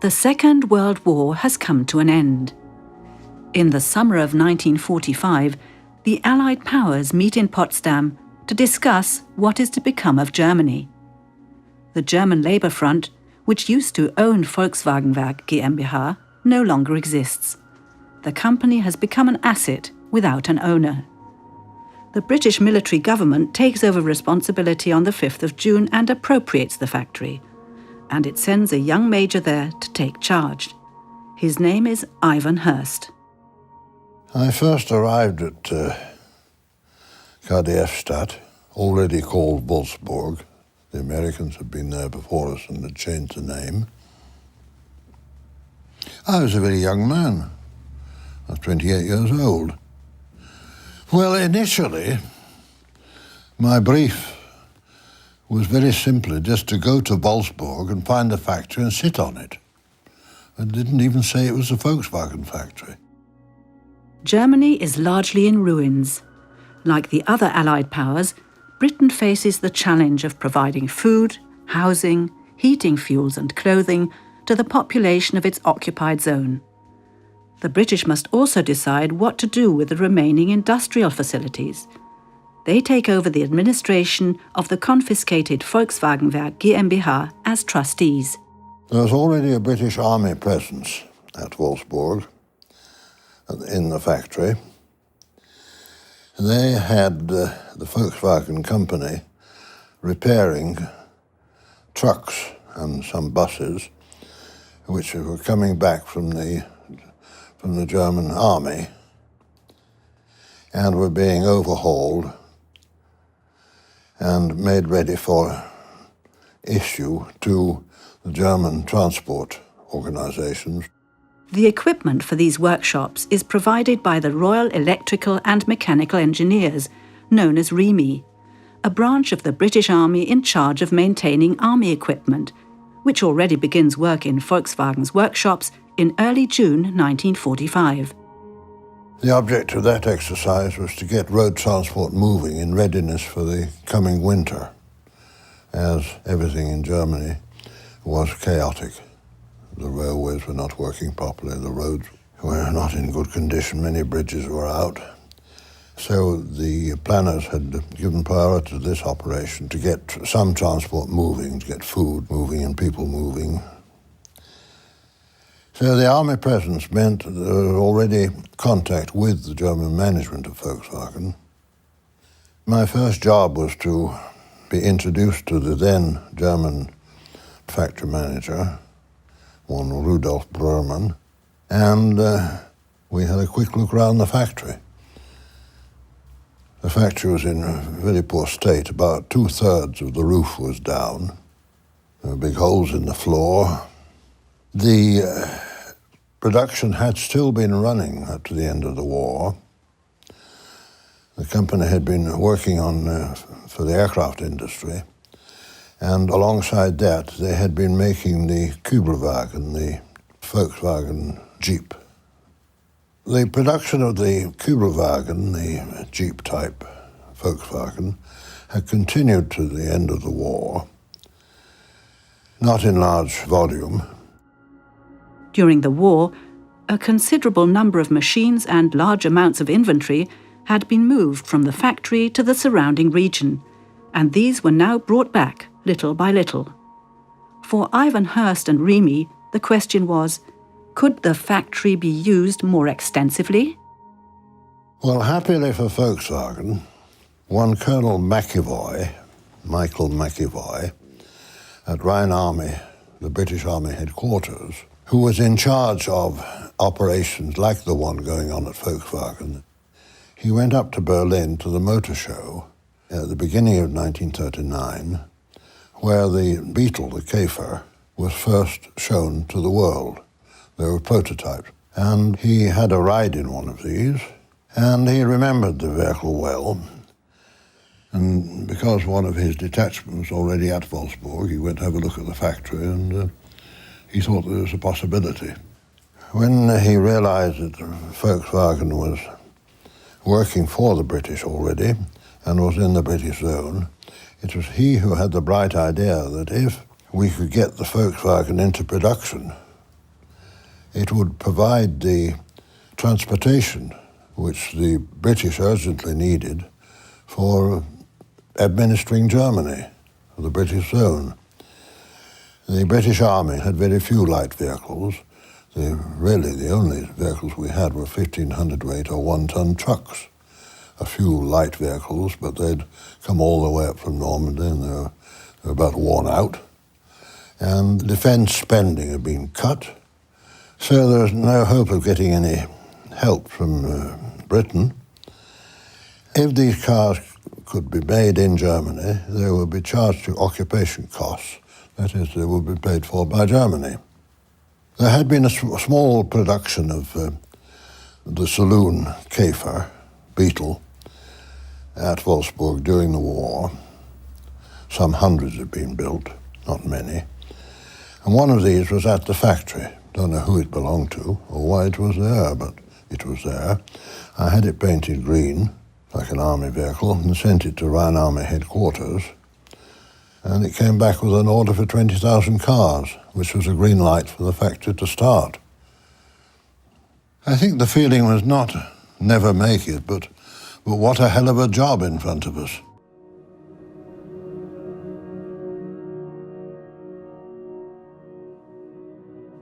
The Second World War has come to an end. In the summer of 1945, the Allied powers meet in Potsdam to discuss what is to become of Germany. The German Labour Front, which used to own Volkswagenwerk GmbH, no longer exists. The company has become an asset without an owner. The British military government takes over responsibility on the 5th of June and appropriates the factory, and it sends a young major there to take charge. His name is Ivan Hirst. I first arrived at Stadt, already called Wolfsburg. The Americans had been there before us and had changed the name. I was a very young man. I was 28 years old. Well, initially, my brief was very simply just to go to Wolfsburg and find the factory and sit on it. I didn't even say it was a Volkswagen factory. Germany is largely in ruins. Like the other Allied powers, Britain faces the challenge of providing food, housing, heating fuels and clothing to the population of its occupied zone. The British must also decide what to do with the remaining industrial facilities. They take over the administration of the confiscated Volkswagenwerk GmbH as trustees. There was already a British army presence at Wolfsburg, in the factory. They had the Volkswagen company repairing trucks and some buses which were coming back from the German army and were being overhauled and made ready for issue to the German transport organizations. The equipment for these workshops is provided by the Royal Electrical and Mechanical Engineers, known as REME, a branch of the British Army in charge of maintaining army equipment, which already begins work in Volkswagen's workshops in early June 1945. The object of that exercise was to get road transport moving in readiness for the coming winter, as everything in Germany was chaotic. The railways were not working properly, the roads were not in good condition, many bridges were out. So the planners had given priority to this operation to get some transport moving, to get food moving and people moving. So the army presence meant there was already contact with the German management of Volkswagen. My first job was to be introduced to the then German factory manager, one Rudolf Brörmann, and we had a quick look around the factory. The factory was in a very poor state. About 2/3 of the roof was down. There were big holes in the floor. The production had still been running up to the end of the war. The company had been working on for the aircraft industry, and alongside that they had been making the Kübelwagen, the Volkswagen Jeep. The production of the Kübelwagen, the Jeep-type Volkswagen, had continued to the end of the war, not in large volume. During the war, a considerable number of machines and large amounts of inventory had been moved from the factory to the surrounding region, and these were now brought back little by little. For Ivan Hirst and REME, the question was, could the factory be used more extensively? Well, happily for Volkswagen, one Colonel Michael McEvoy, at Rhine Army, the British Army headquarters, who was in charge of operations like the one going on at Volkswagen. He went up to Berlin to the motor show at the beginning of 1939, where the Beetle, the Käfer, was first shown to the world. They were prototypes. And he had a ride in one of these, and he remembered the vehicle well. And because one of his detachments was already at Wolfsburg, he went to have a look at the factory, and he thought there was a possibility. When he realized that Volkswagen was working for the British already and was in the British zone, it was he who had the bright idea that if we could get the Volkswagen into production It would provide the transportation which the British urgently needed for administering Germany, the British zone. The British Army had very few light vehicles. Really, the only vehicles we had were 1,500 weight or 1-ton trucks. A few light vehicles, but they'd come all the way up from Normandy and they were about worn out. And defence spending had been cut, so there was no hope of getting any help from Britain. If these cars could be made in Germany, they would be charged to occupation costs. That is, they would be paid for by Germany. There had been a small production of the saloon Käfer, Beetle, at Wolfsburg during the war. Some hundreds had been built, not many. And one of these was at the factory. Don't know who it belonged to or why it was there, but it was there. I had it painted green, like an army vehicle, and sent it to Rhine Army headquarters. And it came back with an order for 20,000 cars, which was a green light for the factory to start. I think the feeling was not never make it, but what a hell of a job in front of us.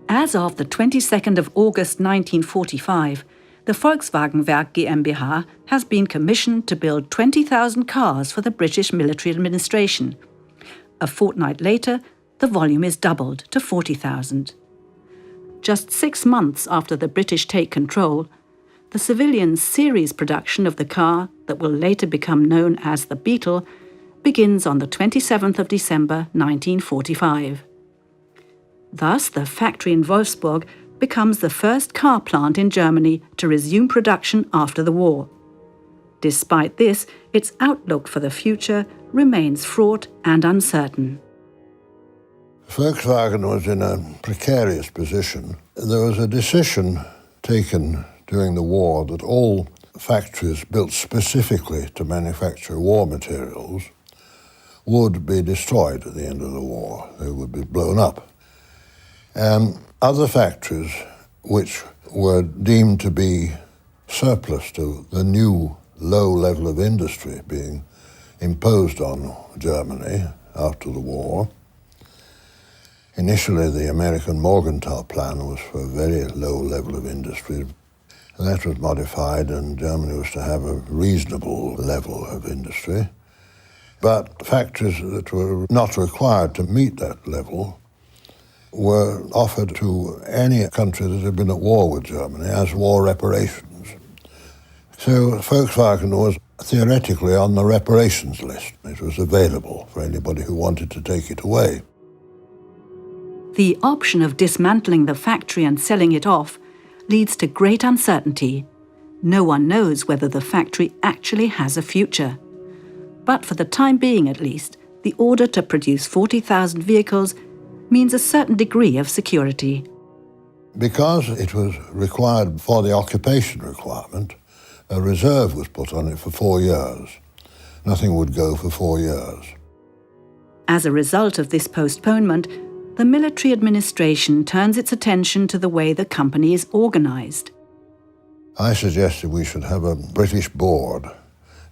As of the 22nd of August 1945, the Volkswagenwerk GmbH has been commissioned to build 20,000 cars for the British military administration. A fortnight later, the volume is doubled to 40,000. Just 6 months after the British take control, the civilian series production of the car that will later become known as the Beetle begins on the 27th of December 1945. Thus, the factory in Wolfsburg becomes the first car plant in Germany to resume production after the war. Despite this, its outlook for the future remains fraught and uncertain. Volkswagen was in a precarious position. There was a decision taken during the war that all factories built specifically to manufacture war materials would be destroyed at the end of the war. They would be blown up. Other factories which were deemed to be surplus to the new low level of industry being imposed on Germany after the war. Initially, the American Morgenthau plan was for a very low level of industry. That was modified, and Germany was to have a reasonable level of industry. But factories that were not required to meet that level were offered to any country that had been at war with Germany as war reparations. So Volkswagen was theoretically on the reparations list. It was available for anybody who wanted to take it away. The option of dismantling the factory and selling it off leads to great uncertainty. No one knows whether the factory actually has a future. But for the time being at least, the order to produce 40,000 vehicles means a certain degree of security. Because it was required for the occupation requirement, a reserve was put on it for 4 years. Nothing would go for 4 years. As a result of this postponement, the military administration turns its attention to the way the company is organized. I suggested we should have a British board,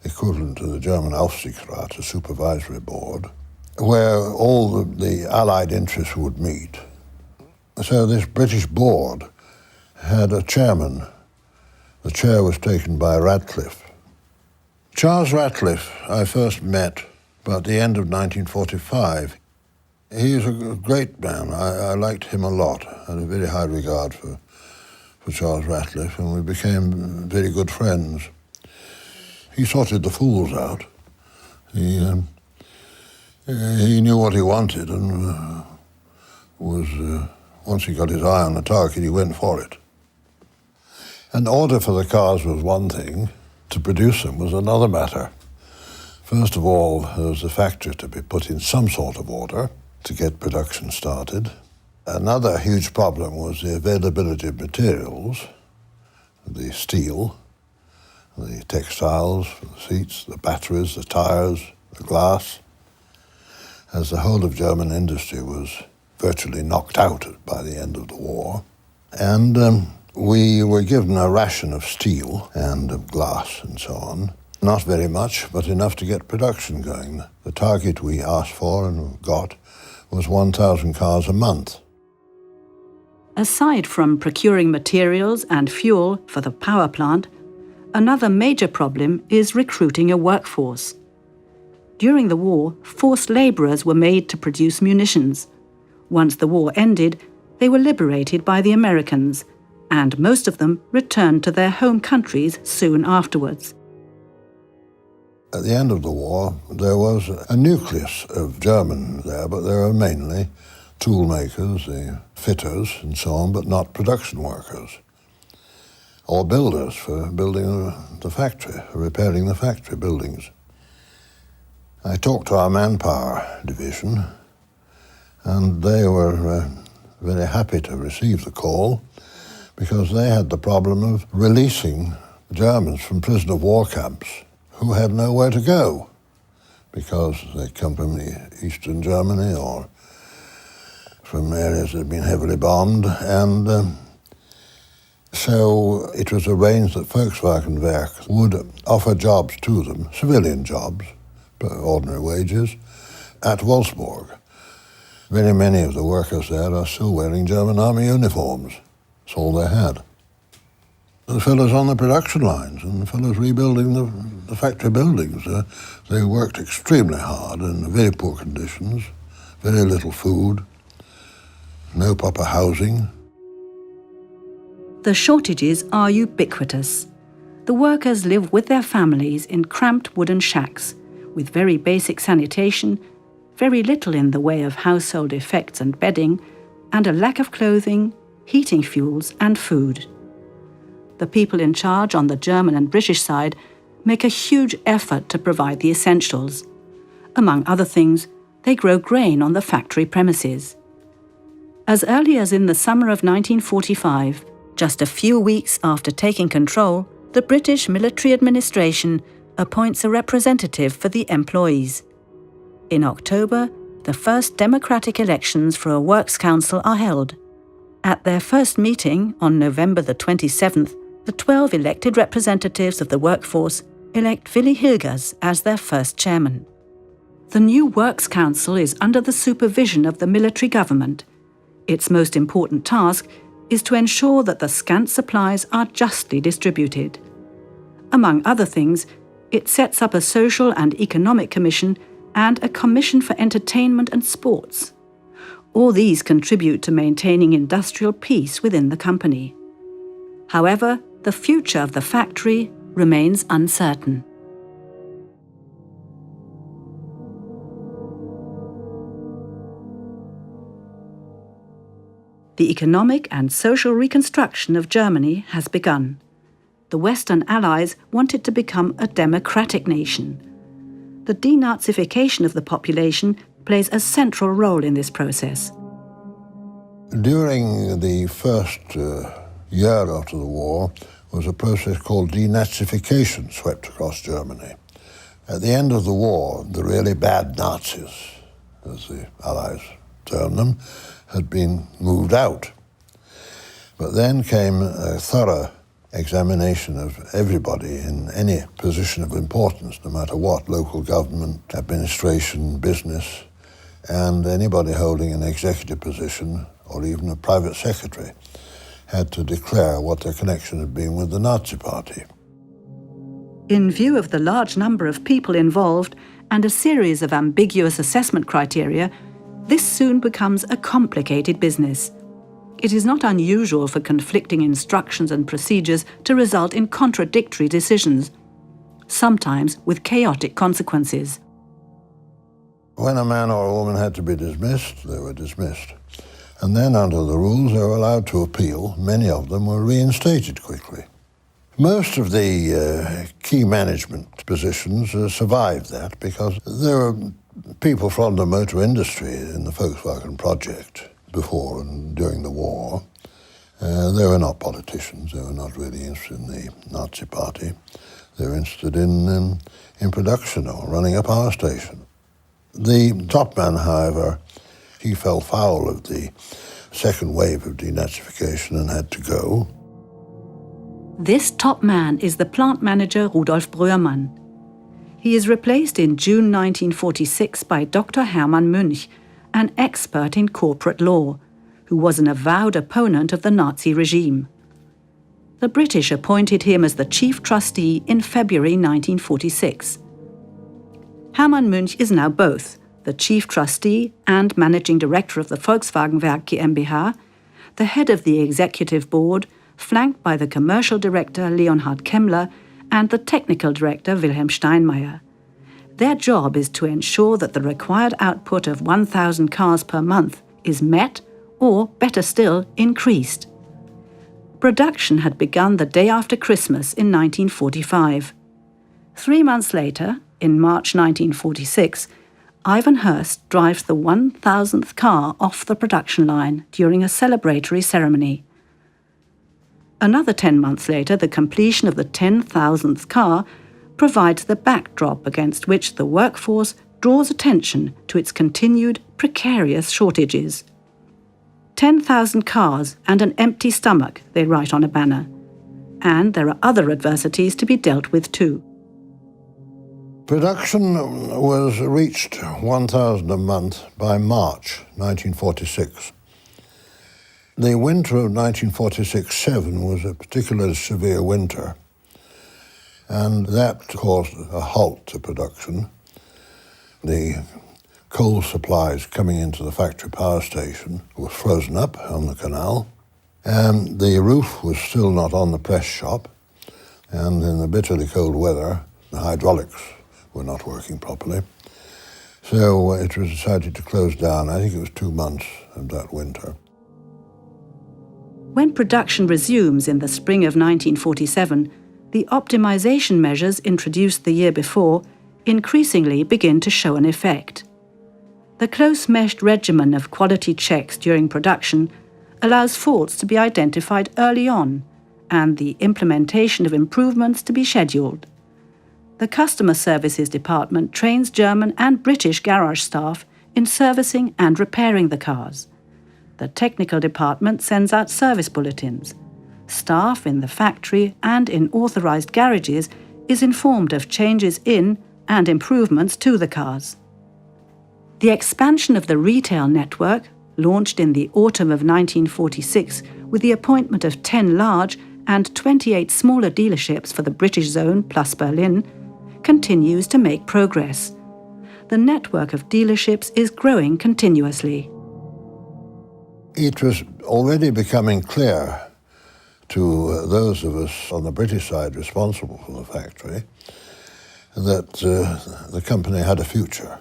equivalent to the German Aufsichtsrat, a supervisory board, where all the Allied interests would meet. So this British board had a chairman. The chair was taken by Radcliffe. Charles Radcliffe I first met about the end of 1945. He was a great man. I liked him a lot. I had a very high regard for Charles Radcliffe, and we became very good friends. He sorted the fools out. He knew what he wanted, and once he got his eye on the target, he went for it. An order for the cars was one thing, to produce them was another matter. First of all, there was the factory to be put in some sort of order to get production started. Another huge problem was the availability of materials, the steel, the textiles, the seats, the batteries, the tires, the glass, as the whole of German industry was virtually knocked out by the end of the war. And we were given a ration of steel and of glass and so on. Not very much, but enough to get production going. The target we asked for and got was 1,000 cars a month. Aside from procuring materials and fuel for the power plant, another major problem is recruiting a workforce. During the war, forced labourers were made to produce munitions. Once the war ended, they were liberated by the Americans, and most of them returned to their home countries soon afterwards. At the end of the war, there was a nucleus of German there, but they were mainly tool makers, the fitters and so on, but not production workers or builders for building the factory, repairing the factory buildings. I talked to our manpower division, and they were very happy to receive the call because they had the problem of releasing Germans from prisoner of war camps who had nowhere to go because they come from Eastern Germany or from areas that had been heavily bombed. And so it was arranged that Volkswagenwerk would offer jobs to them, civilian jobs, ordinary wages, at Wolfsburg. Very many of the workers there are still wearing German army uniforms. That's all they had. The fellows on the production lines and the fellows rebuilding the factory buildings, they worked extremely hard in very poor conditions, very little food, no proper housing. The shortages are ubiquitous. The workers live with their families in cramped wooden shacks, with very basic sanitation, very little in the way of household effects and bedding, and a lack of clothing, heating fuels and food. The people in charge on the German and British side make a huge effort to provide the essentials. Among other things, they grow grain on the factory premises. As early as in the summer of 1945, just a few weeks after taking control, the British military administration appoints a representative for the employees. In October, the first democratic elections for a works council are held. At their first meeting on November the 27th, the 12 elected representatives of the workforce elect Willy Hilgers as their first chairman. The new Works Council is under the supervision of the military government. Its most important task is to ensure that the scant supplies are justly distributed. Among other things, it sets up a social and economic commission and a commission for entertainment and sports. All these contribute to maintaining industrial peace within the company. However, the future of the factory remains uncertain. The economic and social reconstruction of Germany has begun. The Western Allies wanted to become a democratic nation. The denazification of the population plays a central role in this process. During the first year after the war was a process called denazification swept across Germany. At the end of the war, the really bad Nazis, as the Allies termed them, had been moved out. But then came a thorough examination of everybody in any position of importance, no matter what, local government, administration, business, and anybody holding an executive position or even a private secretary had to declare what their connection had been with the Nazi Party. In view of the large number of people involved and a series of ambiguous assessment criteria, this soon becomes a complicated business. It is not unusual for conflicting instructions and procedures to result in contradictory decisions, sometimes with chaotic consequences. When a man or a woman had to be dismissed, they were dismissed. And then under the rules, they were allowed to appeal. Many of them were reinstated quickly. Most of the key management positions survived that because there were people from the motor industry in the Volkswagen project before and during the war. They were not politicians. They were not really interested in the Nazi Party. They were interested in production or running a power station. The top man, however, he fell foul of the second wave of denazification and had to go. This top man is the plant manager Rudolf Brörmann. He is replaced in June 1946 by Dr. Hermann Münch, an expert in corporate law, who was an avowed opponent of the Nazi regime. The British appointed him as the chief trustee in February 1946. Hermann Münch is now both the chief trustee and managing director of the Volkswagenwerk GmbH, the head of the executive board, flanked by the commercial director Leonhard Kemmler and the technical director Wilhelm Steinmeier. Their job is to ensure that the required output of 1,000 cars per month is met or, better still, increased. Production had begun the day after Christmas in 1945. 3 months later, in March 1946, Ivan Hirst drives the 1,000th car off the production line during a celebratory ceremony. Another 10 months later, the completion of the 10,000th car provides the backdrop against which the workforce draws attention to its continued precarious shortages. 10,000 cars and an empty stomach, they write on a banner. And there are other adversities to be dealt with too. Production was reached 1,000 a month by March 1946. The winter of 1946-7 was a particularly severe winter, and that caused a halt to production. The coal supplies coming into the factory power station were frozen up on the canal, and the roof was still not on the press shop, and in the bitterly cold weather, the hydraulics were not working properly. So it was decided to close down. I think it was 2 months of that winter. When production resumes in the spring of 1947, the optimization measures introduced the year before increasingly begin to show an effect. The close-meshed regimen of quality checks during production allows faults to be identified early on and the implementation of improvements to be scheduled. The Customer Services Department trains German and British garage staff in servicing and repairing the cars. The technical department sends out service bulletins. Staff in the factory and in authorized garages is informed of changes in and improvements to the cars. The expansion of the retail network, launched in the autumn of 1946 with the appointment of 10 large and 28 smaller dealerships for the British zone plus Berlin, continues to make progress. The network of dealerships is growing continuously. It was already becoming clear to those of us on the British side responsible for the factory that the company had a future.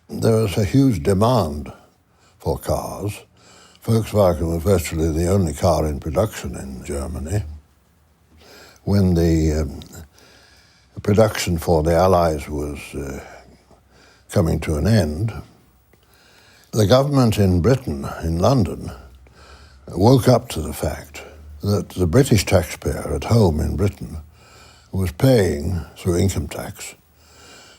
There was a huge demand for cars. Volkswagen was virtually the only car in production in Germany. When the production for the Allies was coming to an end, the government in Britain, in London, woke up to the fact that the British taxpayer at home in Britain was paying, through income tax,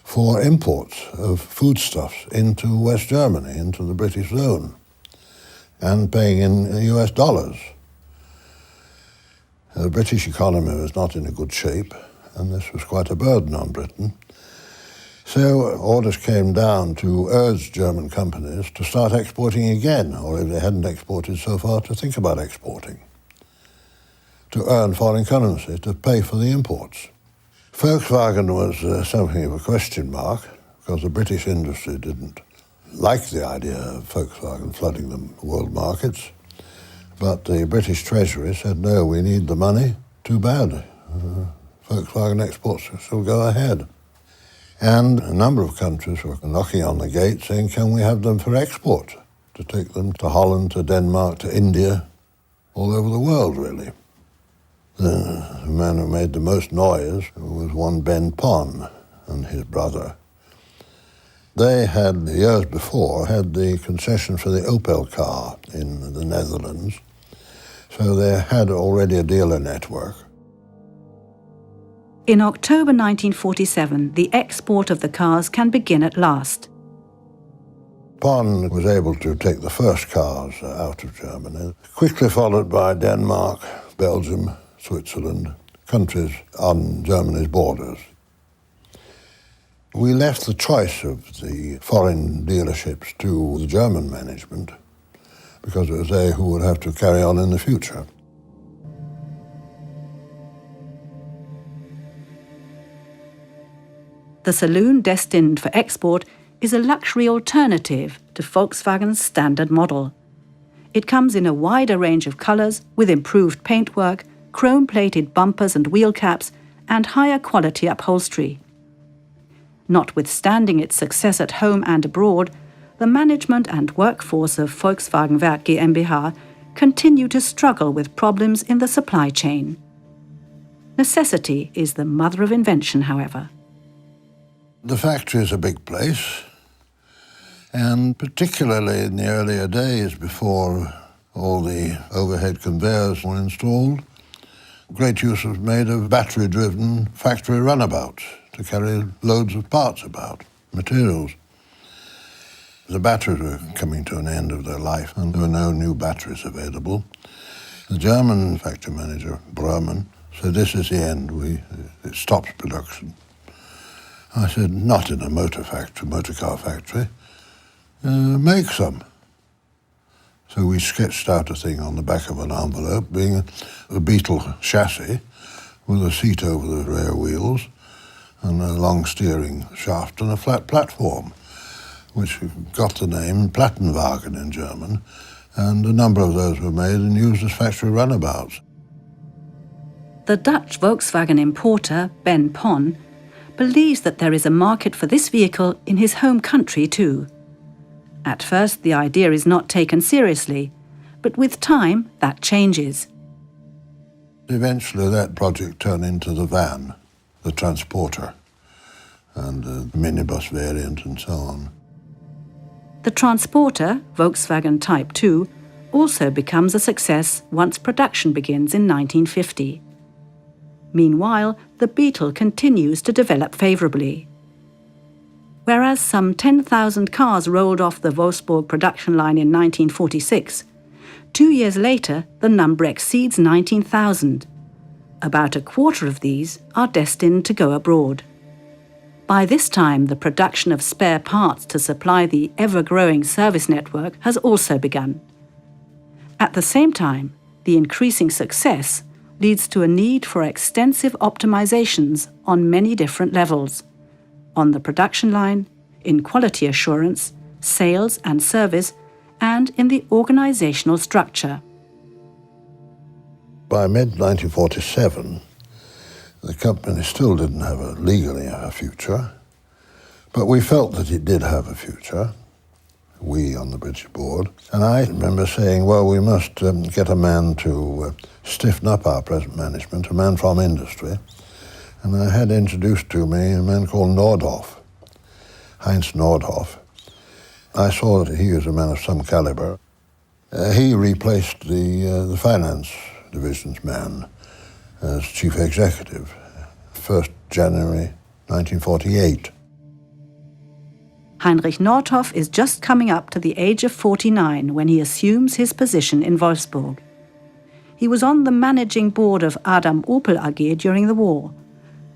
for imports of foodstuffs into West Germany, into the British zone, and paying in US dollars. The British economy was not in a good shape, and this was quite a burden on Britain. So orders came down to urge German companies to start exporting again, or if they hadn't exported so far, to think about exporting, to earn foreign currency, to pay for the imports. Volkswagen was something of a question mark, because the British industry didn't like the idea of Volkswagen flooding the world markets. But the British Treasury said, no, we need the money, too bad. Volkswagen exports still go ahead. And a number of countries were knocking on the gate saying, can we have them for export, to take them to Holland, to Denmark, to India, all over the world, really. The man who made the most noise was one Ben Pon and his brother. They had, years before, had the concession for the Opel car in the Netherlands, so they had already a dealer network. In October 1947, the export of the cars can begin at last. Pon was able to take the first cars out of Germany, quickly followed by Denmark, Belgium, Switzerland, countries on Germany's borders. We left the choice of the foreign dealerships to the German management because it was they who would have to carry on in the future. The saloon destined for export is a luxury alternative to Volkswagen's standard model. It comes in a wider range of colours with improved paintwork, chrome-plated bumpers and wheel caps, and higher quality upholstery. Notwithstanding its success at home and abroad, the management and workforce of Volkswagenwerk GmbH continue to struggle with problems in the supply chain. Necessity is the mother of invention, however. The factory is a big place, and particularly in the earlier days before all the overhead conveyors were installed, great use was made of battery-driven factory runabouts to carry loads of parts about, materials. The batteries were coming to an end of their life and there were no new batteries available. The German factory manager, Brörmann, said, "This is the end, it stops production." I said, "Not in a motor car factory. Make some." So we sketched out a thing on the back of an envelope, being a Beetle chassis with a seat over the rear wheels and a long steering shaft and a flat platform, which got the name Plattenwagen in German, and a number of those were made and used as factory runabouts. The Dutch Volkswagen importer, Ben Pon, believes that there is a market for this vehicle in his home country too. At first, the idea is not taken seriously, but with time, that changes. Eventually, that project turned into the van, the transporter, and the minibus variant and so on. The transporter, Volkswagen Type 2, also becomes a success once production begins in 1950. Meanwhile, the Beetle continues to develop favourably. Whereas some 10,000 cars rolled off the Wolfsburg production line in 1946, 2 years later the number exceeds 19,000. About a quarter of these are destined to go abroad. By this time, the production of spare parts to supply the ever-growing service network has also begun. At the same time, the increasing success leads to a need for extensive optimizations on many different levels: on the production line, in quality assurance, sales and service, and in the organizational structure. By mid-1947, the company still didn't have legally a future, but we felt that it did have a future, we on the British board. And I remember saying, well, we must get a man to stiffen up our present management, a man from industry. And I had introduced to me a man called Nordhoff, Heinz Nordhoff. I saw that he was a man of some caliber. He replaced the finance division's man as chief executive, 1st January 1948. Heinrich Nordhoff is just coming up to the age of 49 when he assumes his position in Wolfsburg. He was on the managing board of Adam Opel AG during the war,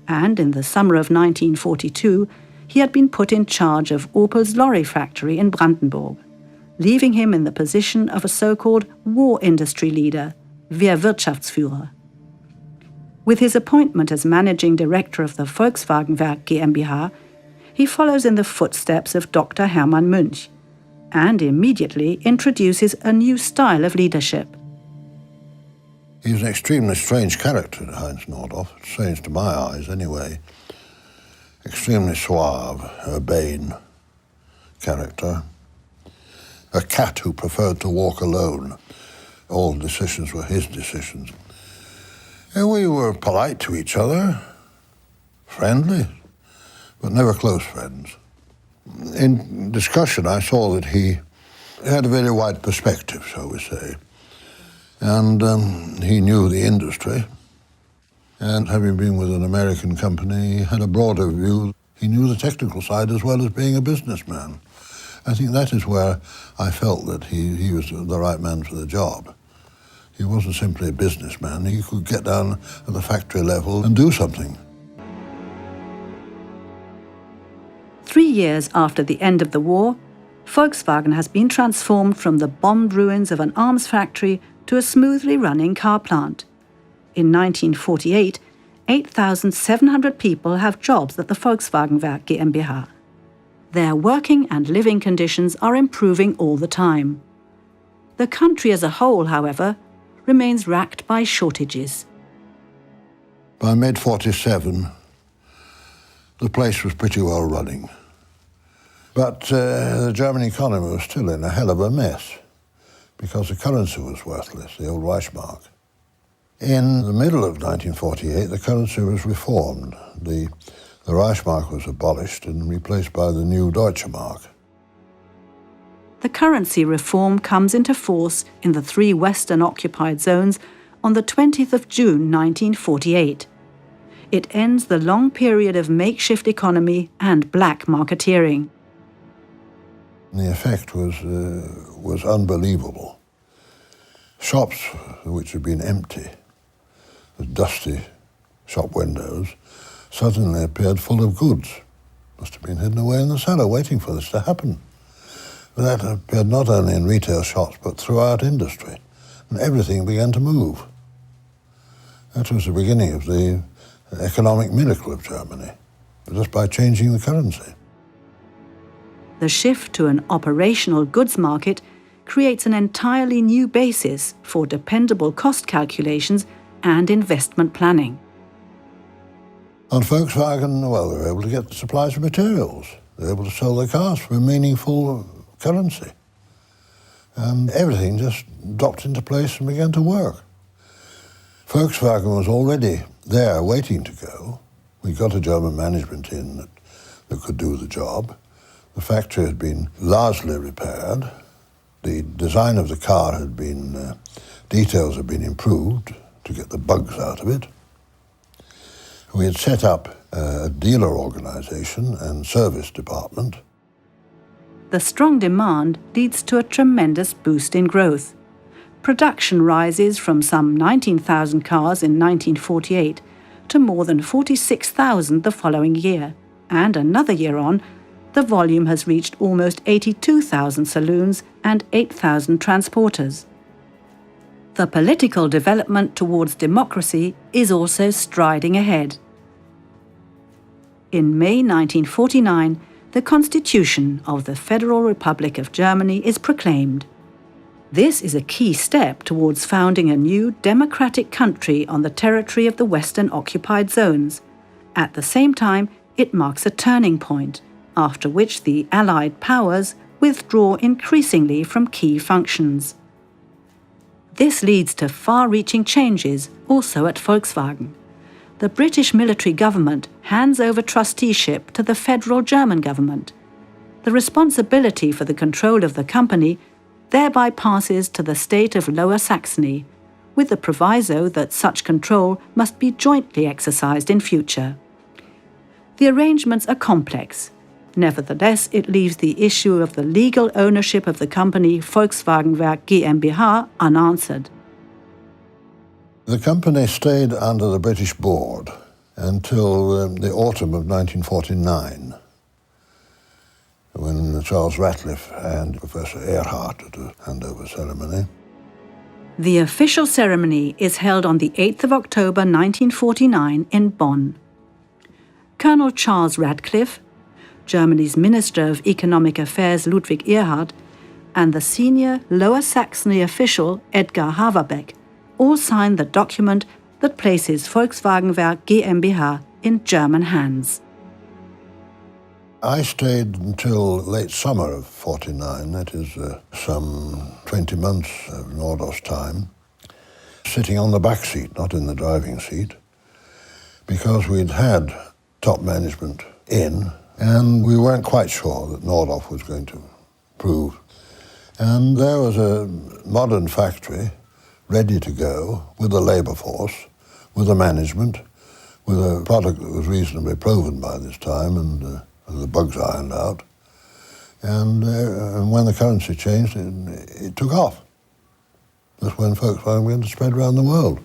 and in the summer of 1942 he had been put in charge of Opel's lorry factory in Brandenburg, leaving him in the position of a so-called war industry leader, Wehrwirtschaftsführer. With his appointment as managing director of the Volkswagenwerk GmbH, he follows in the footsteps of Dr. Hermann Münch and immediately introduces a new style of leadership. He's an extremely strange character, Heinz Nordhoff, strange to my eyes anyway. Extremely suave, urbane character. A cat who preferred to walk alone. All decisions were his decisions. And we were polite to each other, friendly, but never close friends. In discussion, I saw that he had a very wide perspective, shall we say. And he knew the industry. And having been with an American company, he had a broader view. He knew the technical side as well as being a businessman. I think that is where I felt that he was the right man for the job. He wasn't simply a businessman. He could get down at the factory level and do something. 3 years after the end of the war, Volkswagen has been transformed from the bombed ruins of an arms factory to a smoothly running car plant. In 1948, 8,700 people have jobs at the Volkswagenwerk GmbH. Their working and living conditions are improving all the time. The country as a whole, however, remains racked by shortages. By mid-47, the place was pretty well running. But the German economy was still in a hell of a mess because the currency was worthless, the old Reichsmark. In the middle of 1948, the currency was reformed. The Reichsmark was abolished and replaced by the new Deutsche Mark. The currency reform comes into force in the 3 Western occupied zones on the 20th of June 1948. It ends the long period of makeshift economy and black marketeering. The effect was unbelievable. Shops which had been empty, with dusty shop windows, suddenly appeared full of goods. Must have been hidden away in the cellar waiting for this to happen. That appeared not only in retail shops but throughout industry, and everything began to move. That was the beginning of the economic miracle of Germany, just by changing the currency. The shift to an operational goods market creates an entirely new basis for dependable cost calculations and investment planning. On Volkswagen, well, they were able to get supplies of materials. They were able to sell their cars for a meaningful currency. And everything just dropped into place and began to work. Volkswagen was already there waiting to go. We got a German management in that could do the job. The factory had been largely repaired. The design of the car had been, details had been improved to get the bugs out of it. We had set up a dealer organization and service department. The strong demand leads to a tremendous boost in growth. Production rises from some 19,000 cars in 1948 to more than 46,000 the following year, and another year on, the volume has reached almost 82,000 saloons and 8,000 transporters. The political development towards democracy is also striding ahead. In May 1949, the Constitution of the Federal Republic of Germany is proclaimed. This is a key step towards founding a new democratic country on the territory of the Western occupied zones. At the same time, it marks a turning point, after which the Allied powers withdraw increasingly from key functions. This leads to far-reaching changes also at Volkswagen. The British military government hands over trusteeship to the federal German government. The responsibility for the control of the company thereby passes to the state of Lower Saxony, with the proviso that such control must be jointly exercised in future. The arrangements are complex. Nevertheless, it leaves the issue of the legal ownership of the company Volkswagenwerk GmbH unanswered. The company stayed under the British board until the autumn of 1949, when Charles Ratcliffe and Professor Earhart did a handover ceremony. The official ceremony is held on the 8th of October 1949 in Bonn. Colonel Charles Ratcliffe, Germany's Minister of Economic Affairs Ludwig Erhard, and the senior Lower Saxony official Edgar Haverbeck all signed the document that places Volkswagenwerk GmbH in German hands. I stayed until late summer of '49, that is some 20 months of Nordhaus time, sitting on the back seat, not in the driving seat, because we'd had top management in, and we weren't quite sure that Nordhaus was going to prove. And there was a modern factory ready to go with a labour force, with a management, with a product that was reasonably proven by this time and the bugs ironed out. And when the currency changed, it took off. That's when Volkswagen began to spread around the world.